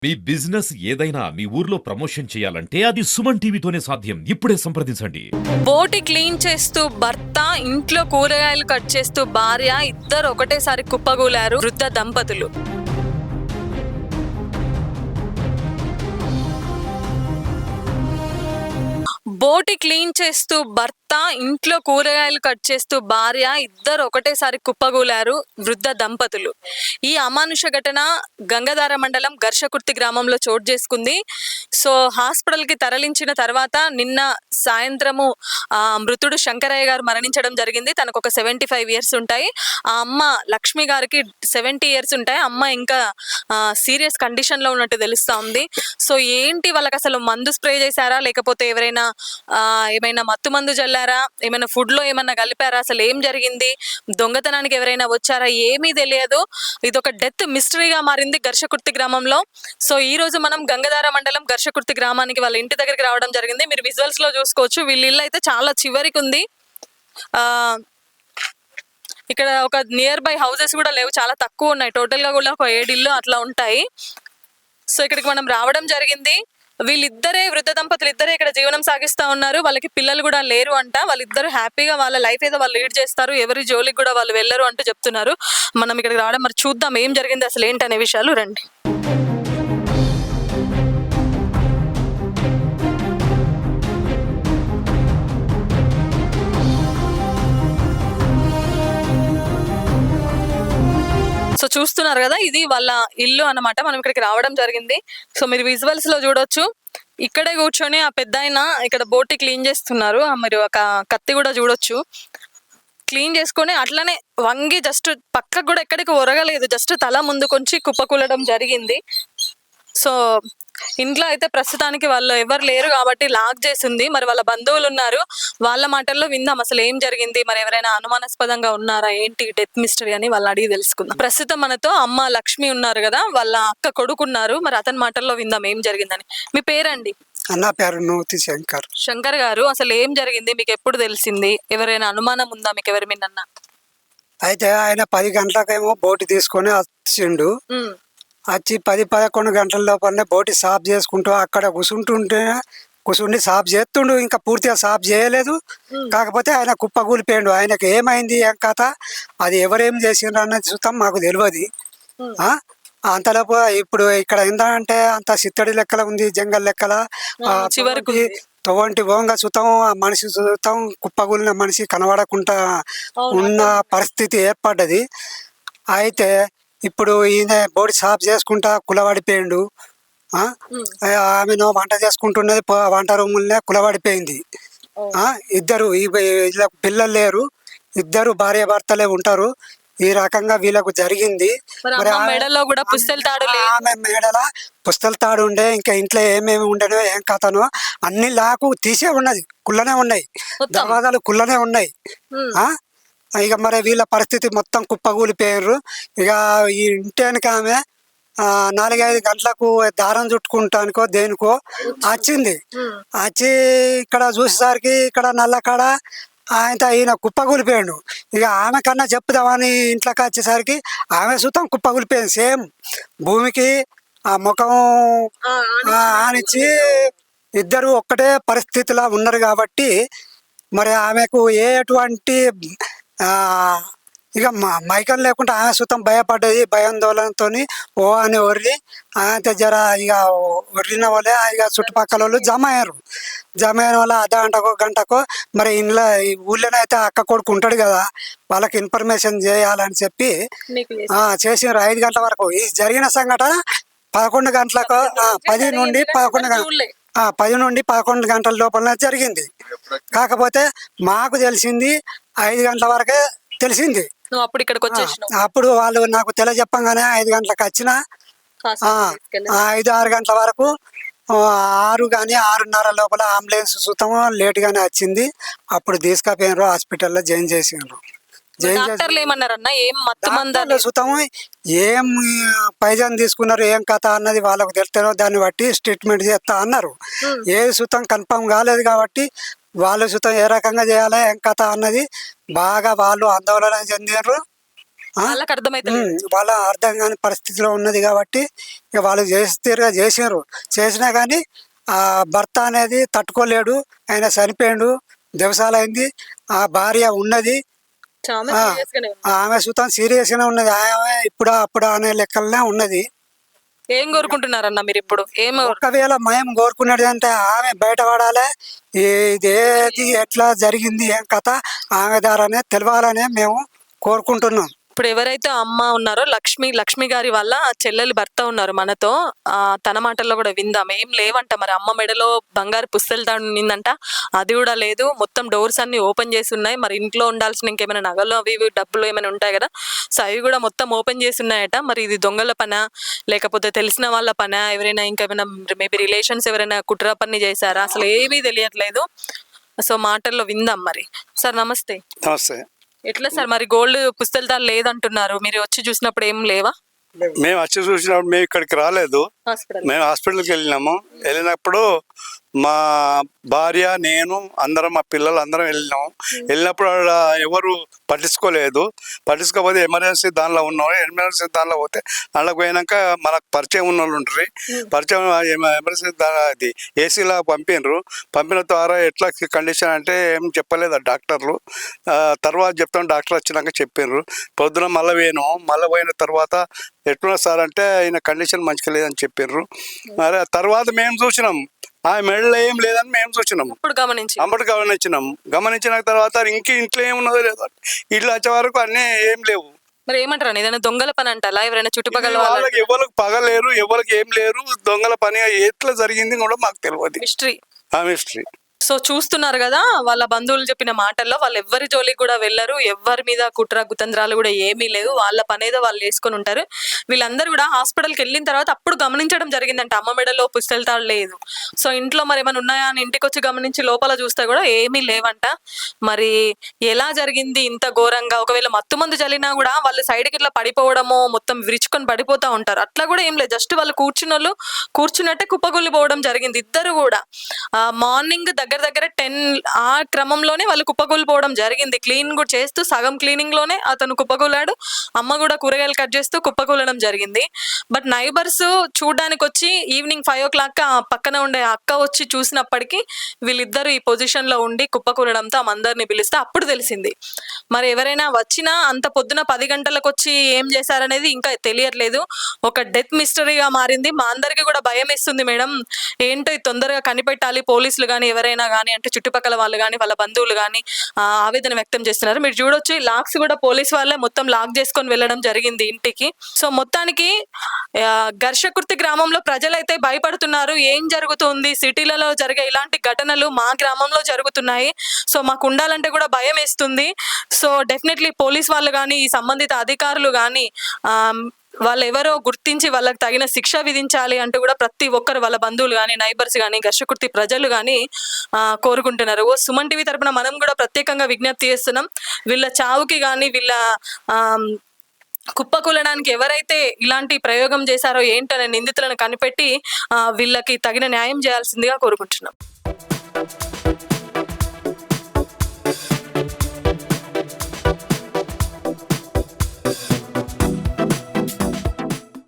మీ business ఏదైనా మీ ఊర్లో promotion చేయాలంటే అది సుమన్ టీవీతోనే సాధ్యం. ఇప్పుడే సంప్రదించండి. బోటి క్లీన్ చేస్తూ భర్త, ఇంట్లో కూరగాయలు కట్ చేస్తూ భార్య ఇద్దరు ఒకటేసారి కుప్పగూలారు వృద్ధ దంపతులు. బోటి క్లీన్ చేస్తూ భర్త, ఇంట్లో కూరగాయలు కట్ చేస్తూ భార్య ఇద్దరు ఒకటేసారి కుప్పగూలారు వృద్ధ దంపతులు. ఈ అమానుష ఘటన గంగాధార మండలం ఘర్షకుర్తి గ్రామంలో చోటు చేసుకుంది. సో హాస్పిటల్కి తరలించిన తర్వాత నిన్న సాయంత్రము మృతుడు శంకరయ్య గారు మరణించడం జరిగింది. తనకు ఒక 75 ఇయర్స్ ఉంటాయి. ఆ అమ్మ లక్ష్మి గారికి 70 ఇయర్స్ ఉంటాయి. అమ్మ ఇంకా సీరియస్ కండిషన్లో ఉన్నట్టు తెలుస్తూ ఉంది. సో ఏంటి, వాళ్ళకి అసలు మందు స్ప్రే చేశారా, లేకపోతే ఎవరైనా ఏమైనా మత్తు మందు జల్లారా, ఏమైనా ఫుడ్ లో ఏమన్నా కలిపారా, అసలు ఏం జరిగింది, దొంగతనానికి ఎవరైనా వచ్చారా, ఏమీ తెలియదు. ఇది ఒక డెత్ మిస్టరీగా మారింది ఘర్షకుర్తి గ్రామంలో. సో ఈ రోజు మనం గంగాధార మండలం ఘర్షకుర్తి గ్రామానికి వాళ్ళ ఇంటి దగ్గరికి రావడం జరిగింది. మీరు విజువల్స్ లో చూసుకోవచ్చు. వీళ్ళ ఇల్లు అయితే చాలా చివరికి ఉంది. ఇక్కడ ఒక నియర్ బై హౌసెస్ కూడా లేవు, చాలా తక్కువ ఉన్నాయి. టోటల్ గా కూడా ఒక 7 ఇల్లు అట్లా ఉంటాయి. సో ఇక్కడికి మనం రావడం జరిగింది. వీళ్ళిద్దరే వృద్ధ దంపతులు ఇద్దరే ఇక్కడ జీవనం సాగిస్తా ఉన్నారు. వాళ్ళకి పిల్లలు కూడా లేరు అంట. వాళ్ళిద్దరు హ్యాపీగా వాళ్ళ లైఫ్ ఏదో వాళ్ళు లీడ్ చేస్తారు, ఎవరి జోలికి కూడా వాళ్ళు వెళ్ళరు అంటూ చెప్తున్నారు. మనం ఇక్కడికి రావడం, మరి చూద్దాం ఏం జరిగింది అసలు ఏంటనే విషయాలు. రండి. సో చూస్తున్నారు కదా, ఇది వాళ్ళ ఇల్లు అన్నమాట. మనం ఇక్కడికి రావడం జరిగింది. సో మీరు విజువల్స్ లో చూడొచ్చు. ఇక్కడే కూర్చొని ఆ పెద్ద ఆయన ఇక్కడ బోటి క్లీన్ చేస్తున్నారు. మీరు ఒక కత్తి కూడా చూడొచ్చు. క్లీన్ చేసుకొని అట్లనే వంగి జస్ట్ పక్కకు కూడా ఎక్కడికి ఒరగలేదు, జస్ట్ తల ముందుకొంచి కుప్పకూలడం జరిగింది. సో ఇంట్లో అయితే ప్రస్తుతానికి వాళ్ళు ఎవరు లేరు కాబట్టి లాక్ చేసింది. మరి వాళ్ళ బంధువులు ఉన్నారు, వాళ్ళ మాటల్లో విందాం అసలు ఏం జరిగింది, మరి ఎవరైనా అనుమానాస్పదంగా ఉన్నారా, ఏంటి డెత్ మిస్టరీ అని వాళ్ళని అడిగి తెలుసుకుందాం. ప్రస్తుతం మనతో అమ్మ లక్ష్మి ఉన్నారు కదా, వాళ్ళ అక్క కొడుకున్నారు. మరి అతని మాటల్లో విందాం ఏం జరిగిందని. మీ పేరండి? అన్న పేరు నూతి శంకర్. శంకర్ గారు, అసలు ఏం జరిగింది, మీకు ఎప్పుడు తెలిసింది, ఎవరైనా అనుమానం ఉందా మీకు ఎవరి మీద? అయితే ఆయన 10 గంటలకేమో బోటు తీసుకొని వచ్చిండు. వచ్చి 10-11 గంటల లోపలనే బోటి సాఫ్ చేసుకుంటూ అక్కడ కూర్చుండి సాఫ్ చేస్తుండు. ఇంకా పూర్తిగా సాఫ్ చేయలేదు. కాకపోతే ఆయన కుప్ప కూలిపోయిండు. ఆయనకు ఏమైంది, ఏం కథ, అది ఎవరేం చేసిండ్రు అన్నది చూస్తాం, మాకు తెలియదు. అంతలోపు ఇప్పుడు ఇక్కడ ఏంటంటే అంత సిత్తడి లెక్కల ఉంది, జంగల్ లెక్కల చివరికి తొవంటి ఓంగా చూస్తాం, ఆ మనిషి చూస్తాం, కుప్పగూలిన మనిషి కనబడకుండా ఉన్న పరిస్థితి ఏర్పడ్డది. అయితే ఇప్పుడు ఈయన బోడి సాఫ్ చేసుకుంటా కులబడిపోయిండు. ఆమెను వంట చేసుకుంటున్నది వంట రూములనే కులబడిపోయింది. ఇద్దరు వీళ్ళకు పిల్లలు లేరు, ఇద్దరు భార్య భర్తలే ఉంటారు. ఈ రకంగా వీళ్ళకు జరిగింది. మరి ఆమె మేడల పుస్తల తాడు ఉండే, ఇంకా ఇంట్లో ఏమేమి ఉండేనో ఏం కథనో అన్ని లాకు తీసే ఉన్నది, కుళ్ళనే ఉన్నాయి, దర్వాజాలు కుళ్ళనే ఉన్నాయి. ఇక మరి వీళ్ళ పరిస్థితి మొత్తం కుప్పగూలిపోయారు. ఇక ఈ ఇంటానికి ఆమె 4-5 గంటలకు దారం చుట్టుకుంటానికో దేనికో వచ్చింది. వచ్చి ఇక్కడ చూసేసరికి ఇక్కడ నల్లకాడ ఈయన కుప్పగూలిపోయాడు. ఇక ఆమె కన్నా చెప్పుదామని ఇంట్లోకి వచ్చేసరికి ఆమె సుతం కుప్పగూలిపోయింది. సేమ్ భూమికి ఆ ముఖం ఆనిచ్చి ఇద్దరు ఒక్కటే పరిస్థితిలో ఉన్నారు కాబట్టి మరి ఆమెకు ఎటువంటి ఇక మైకం లేకుండా ఆమె సుతం భయపడ్డది. భయాందోళనతో ఓ అని ఒర్రి అయితే జర ఇక ఒర్రిన వాళ్ళే ఇక చుట్టుపక్కల వాళ్ళు జమ అయ్యారు. జమ అయిన వల్ల గంటకో మరి ఇంట్లో ఊళ్ళోనైతే అక్క కొడుకు ఉంటాడు కదా, వాళ్ళకి ఇన్ఫర్మేషన్ చేయాలని చెప్పి చేసినారు. 5 గంటల వరకు ఈ జరిగిన సంఘటన 11 గంటలకు 10 నుండి 11 గంటల లోపల జరిగింది. కాకపోతే మాకు తెలిసింది 5 గంటల వరకే తెలిసింది. అప్పుడు వాళ్ళు నాకు తెలియజెప్పంగానే 5 గంటలకు వచ్చిన 5-6 గంటల వరకు 6 కానీ 6:30 లోపల అంబులెన్స్ సుతం లేట్గానే వచ్చింది. అప్పుడు తీసుకుపోయినారు, హాస్పిటల్లో జాయిన్ చేసినారు. సుతం ఏం పైజాన్ తీసుకున్నారు, ఏం కథ అన్నది వాళ్ళకు తెలుస్తారో దాన్ని బట్టి ట్రీట్మెంట్ చేస్తా అన్నారు. ఏది సుతం కన్ఫర్మ్ కాలేదు కాబట్టి వాళ్ళు సుతం ఏ రకంగా చేయాలి, ఏం కథ అన్నది బాగా వాళ్ళు ఆందోళన చెందారు. వాళ్ళకి అర్థమైతే వాళ్ళ అర్థం కాని పరిస్థితిలో ఉన్నది కాబట్టి ఇక వాళ్ళు చేసినారు చేసినా కానీ ఆ భర్త అనేది తట్టుకోలేడు, ఆయన చనిపోయాడు, దివసాలైంది. ఆ భార్య ఉన్నది, ఆమె సుతం సీరియస్గానే ఉన్నది, ఆమె ఇప్పుడా అప్పుడా అనే లెక్కలనే ఉన్నది. ఏం కోరుకుంటున్నారన్న మీరు ఇప్పుడు? ఒకవేళ మేము కోరుకున్నది అంటే ఆమె బయటపడాలి, ఇదేది ఎట్లా జరిగింది ఏం కథ ఆమె ద్వారానే తెలవాలనే మేము కోరుకుంటున్నాం. ఇప్పుడు ఎవరైతే అమ్మ ఉన్నారో లక్ష్మి గారి వల్ల చెల్లెలు భర్త ఉన్నారు మనతో, తన మాటల్లో కూడా విందాం. ఏం లేవంట మరి, అమ్మ మెడలో బంగారు పుస్తెలతాడు ఉన్నిందంట, అది కూడా లేదు, మొత్తం డోర్స్ అన్ని ఓపెన్ చేసి ఉన్నాయి. మరి ఇంట్లో ఉండాల్సిన ఇంకేమైనా నగలు అవి ఇవి డబ్బులు ఏమైనా ఉంటాయి కదా, సో అవి కూడా మొత్తం ఓపెన్ చేసి ఉన్నాయట. మరి ఇది దొంగల పనా లేకపోతే తెలిసిన వాళ్ళ పనా, ఎవరైనా ఇంకేమైనా మేబీ రిలేషన్స్ ఎవరైనా కుట్ర పని చేశారా, అసలు ఏమీ తెలియట్లేదు. సో మాటల్లో విందాం మరి. సార్ నమస్తే. నమస్తే. ఎట్లా సార్ మరి గోల్డ్ పుస్తెలతాడు లేదంటున్నారు, మీరు వచ్చి చూసినప్పుడు ఏం లేవా? మేము వచ్చి చూసినప్పుడు మేము ఇక్కడికి రాలేదు, మేము హాస్పిటల్కి వెళ్ళినప్పుడు మా భార్య నేను అందరం మా పిల్లలు అందరం వెళ్ళినప్పుడు ఎవరు పట్టించుకోకపోతే ఎమర్జెన్సీ దానిలో ఉన్నాం. ఎమర్జెన్సీ దానిలో పోతే అందులోకి పోయినాక మనకు పరిచయం ఉన్న వాళ్ళు ఉంటారు, పరిచయం ఎమర్జెన్సీ అది ఏసీలా పంపిన ద్వారా ఎట్లా కండిషన్ అంటే ఏం చెప్పలేదు డాక్టర్లు. తర్వాత చెప్తాం, డాక్టర్ వచ్చినాక చెప్పినారు. పొద్దున మళ్ళీ పోయిన తర్వాత ఎట్లున్నా సార్ అంటే ఆయన కండిషన్ మంచిగా లేదని చెప్పారు. మరి తర్వాత మేము చూసినాం ఆ మెడలో ఏం లేదని మేము చూసినాం, అప్పుడు గమనించిన తర్వాత ఇంట్లో ఏమున్నదో లేదో ఇట్లా వచ్చే వరకు అన్నీ ఏం లేవు. మరి ఏమంటారు, ఏదైనా దొంగల పని అంటారా? ఎవరైనా చుట్టుపక్కల వాళ్ళకి ఎవరికి పగలేరు, ఎవరికి ఏం లేరు, దొంగల పని ఎట్లా జరిగింది కూడా మాకు తెలియదు, మిస్టరీ. సో చూస్తున్నారు కదా, వాళ్ళ బంధువులు చెప్పిన మాటల్లో వాళ్ళు ఎవ్వరి జోలికి కూడా వెళ్ళరు, ఎవ్వరి మీద కుట్ర కుతంత్రాలు కూడా ఏమీ లేవు, వాళ్ళ పనేదో వాళ్ళు చేసుకొని ఉంటారు. వీళ్ళందరూ కూడా హాస్పిటల్కి వెళ్ళిన తర్వాత అప్పుడు గమనించడం జరిగిందంట అమ్మ మెడలో పుస్తెలతాడు లేదు. సో ఇంట్లో మరి ఏమైనా ఉన్నాయా అని ఇంటికి వచ్చి గమనించి లోపల చూస్తే కూడా ఏమీ లేవంట. మరి ఎలా జరిగింది ఇంత ఘోరంగా? ఒకవేళ మత్తు మందు చల్లినా కూడా వాళ్ళు సైడ్కి ఇట్లా పడిపోవడమో మొత్తం విరుచుకొని పడిపోతా ఉంటారు, అట్లా కూడా ఏం లేదు, జస్ట్ వాళ్ళు కూర్చున్నట్టే కుప్పగొల్లిపోవడం జరిగింది. ఇద్దరు కూడా మార్నింగ్ దగ్గర 10 ఆ క్రమంలోనే వాళ్ళు కుప్పకూలిపోవడం జరిగింది. క్లీన్ కూడా చేస్తూ సగం క్లీనింగ్ లోనే అతను కుప్పకూలాడు, అమ్మ కూడా కూరగాయలు కట్ చేస్తూ కుప్పకూలడం జరిగింది. బట్ నైబర్స్ చూడడానికి వచ్చి ఈవినింగ్ 5 o'clock పక్కన ఉండే అక్క వచ్చి చూసినప్పటికీ వీళ్ళిద్దరు ఈ పొజిషన్ లో ఉండి కుప్పకూలడంతో అందరిని పిలిస్తే అప్పుడు తెలిసింది. మరి ఎవరైనా వచ్చినా అంత పొద్దున 10 గంటలకు వచ్చి ఏం చేశారనేది ఇంకా తెలియట్లేదు. ఒక డెత్ మిస్టరీగా మారింది. మా అందరికీ కూడా భయం వేస్తుంది మేడం, ఏంటో తొందరగా కనిపెట్టాలి, పోలీసులు కానీ ఎవరైనా కానీ అంటే చుట్టుపక్కల వాళ్ళు కానీ వాళ్ళ బంధువులు కానీ ఆవేదన వ్యక్తం చేస్తున్నారు. మీరు చూడొచ్చు, లాక్స్ కూడా పోలీస్ వాళ్ళే మొత్తం లాక్ చేసుకొని వెళ్ళడం జరిగింది ఇంటికి. సో మొత్తానికి ఘర్షకుర్తి గ్రామంలో ప్రజలైతే భయపడుతున్నారు. ఏం జరుగుతుంది, సిటీలలో జరిగే ఇలాంటి ఘటనలు మా గ్రామంలో జరుగుతున్నాయి, సో మాకు ఉండాలంటే కూడా భయం వేస్తుంది. సో డెఫినెట్లీ పోలీస్ వాళ్ళు కానీ ఈ సంబంధిత అధికారులు కానీ వాళ్ళు ఎవరో గుర్తించి వాళ్ళకి తగిన శిక్ష విధించాలి అంటూ కూడా ప్రతి ఒక్కరు వాళ్ళ బంధువులు కానీ నైబర్స్ కానీ ఘర్షకుర్తి ప్రజలు కానీ కోరుకుంటున్నారు. సుమన్ టీవీ తరపున మనం కూడా ప్రత్యేకంగా విజ్ఞప్తి చేస్తున్నాం, వీళ్ళ చావుకి కానీ వీళ్ళ కుప్పకూలడానికి ఎవరైతే ఇలాంటి ప్రయోగం చేశారో ఏంటనే నిందితులను కనిపెట్టి వీళ్ళకి తగిన న్యాయం చేయాల్సిందిగా కోరుకుంటున్నాం.